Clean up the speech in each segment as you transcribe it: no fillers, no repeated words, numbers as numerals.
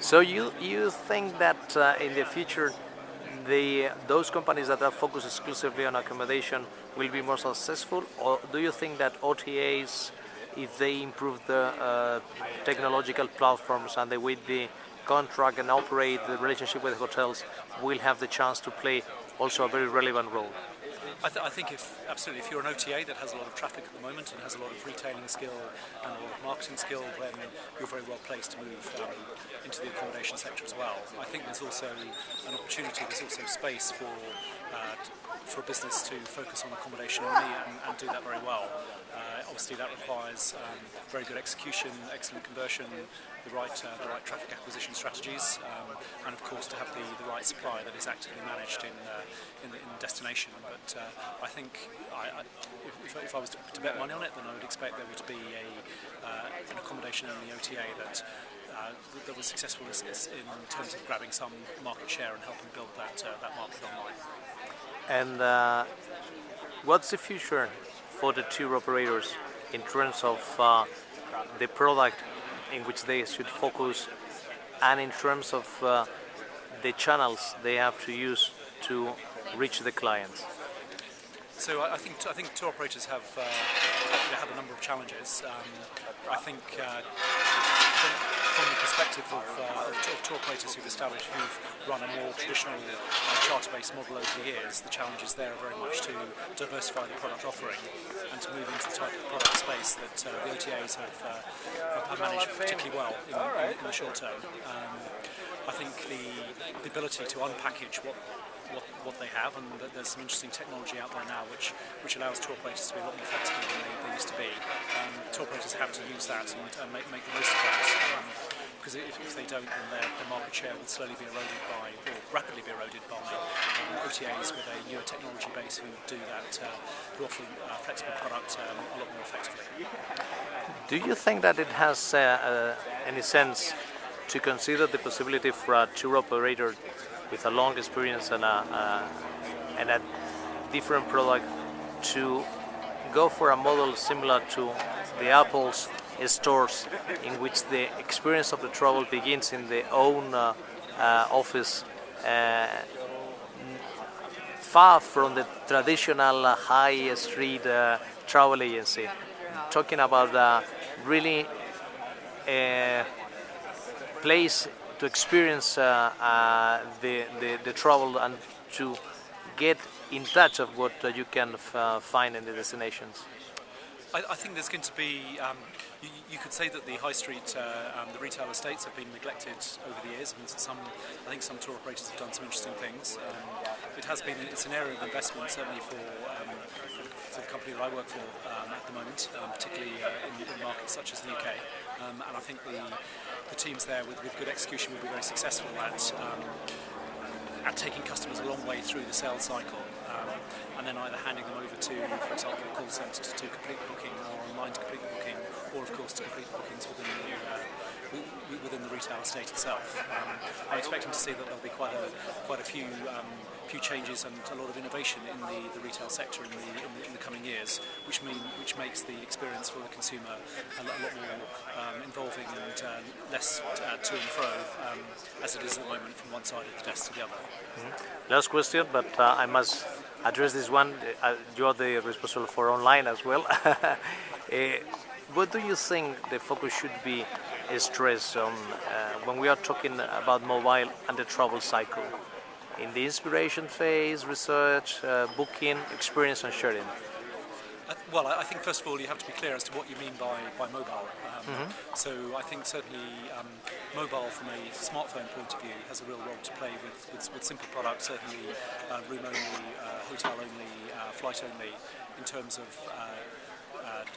So you think that in the future those companies that are focused exclusively on accommodation will be more successful, or do you think that OTAs, if they improve the technological platforms and the way they contract and operate the relationship with hotels, will have the chance to play also a very relevant role? I think absolutely, if you're an OTA that has a lot of traffic at the moment and has a lot of retailing skill and a lot of marketing skill, then you're very well placed to move into the accommodation sector as well. I think there's also an opportunity, there's also space for a business to focus on accommodation only and do that very well. Obviously that requires very good execution, excellent conversion, the right traffic acquisition strategies, and of course to have the right supply that is actively managed in destination. But I think if I was to bet money on it, then I would expect there would be an accommodation only OTA that was successful in terms of grabbing some market share and helping build that market online. And what's the future for the tour operators in terms of the product in which they should focus, and in terms of the channels they have to use to reach the clients? So I think tour operators have a number of challenges. I think from the perspective of tour operators who've run a more traditional charter-based model over the years, the challenges there are very much to diversify the product offering and to move into the type of product space that the OTAs have managed particularly well in the short term. I think the ability to unpackage what they have, and there's some interesting technology out there now which allows tour operators to be a lot more flexible than they used to be. Tour operators have to use that and make the most of that, because if they don't, then their market share will slowly be eroded or rapidly be eroded by OTAs with a newer technology base who do that, who offer flexible product a lot more effectively. Do you think that it has any sense to consider the possibility for a tour operator with a long experience and a different product to go for a model similar to the Apple's stores, in which the experience of the travel begins in their own office, far from the traditional high street travel agency, talking about really place to experience the travel and to get in touch of what you can find in the destinations? I think there's going to be, you could say that the high street, the retail estates have been neglected over the years. I think some tour operators have done some interesting things. It's an area of investment, certainly for the company that I work for at the moment, particularly in markets such as the UK. And I think the teams there with good execution will be very successful at taking customers a long way through the sales cycle, and then either handing them over to, for example, a call centre to complete the booking, or online to complete the booking, or of course to complete the bookings within the retail estate itself. I'm expecting to see that there'll be quite a few changes and a lot of innovation in the retail sector in the coming years, which makes the experience for the consumer a lot more involving and less to and fro, as it is at the moment from one side of the desk to the other. Mm-hmm. Last question, but I must address this one. You're the responsible for online as well. What do you think the focus should be stressed on when we are talking about mobile and the travel cycle? In the inspiration phase, research, booking, experience and sharing? Well, I think first of all you have to be clear as to what you mean by mobile. So I think certainly mobile from a smartphone point of view has a real role to play with simple products, certainly room only, hotel only, flight only, in terms of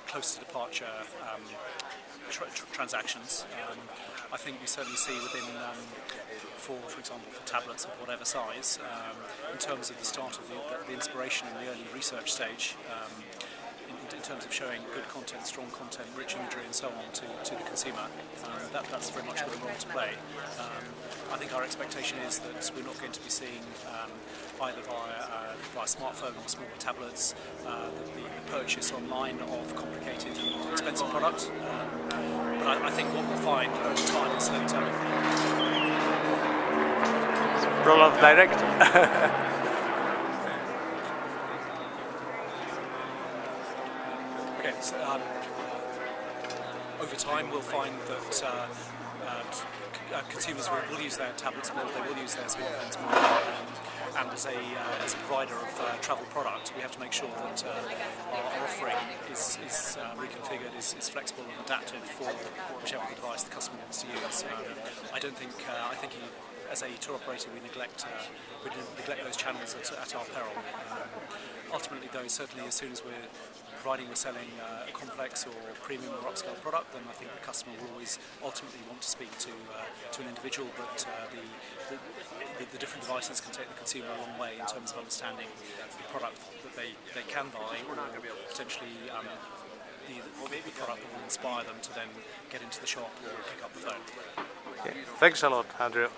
close to departure transactions. I think we certainly see within, for example, for tablets of whatever size, in terms of the start of the inspiration in the early research stage, in terms of showing good content, strong content, rich imagery and so on to the consumer, that's very much got a role to play. I think our expectation is that we're not going to be seeing either via smartphone or small tablets the purchase online of complicated and expensive products. But I think what we'll find over time is that role of director. Okay, so, over time we'll find that consumers will use their tablets more, they will use their smartphones more, and as a provider of travel product, we have to make sure that our offering is reconfigured, is flexible and adaptive for whichever device the customer wants to use. I think as a tour operator we neglect those channels at our peril. Ultimately though, certainly as soon as we're selling a complex or premium or upscale product, then I think the customer will always ultimately want to speak to an individual, but the different devices can take the consumer a long way in terms of understanding the product that they can buy, or potentially the product that will inspire them to then get into the shop or pick up the phone. Okay. Thanks a lot, Andrew.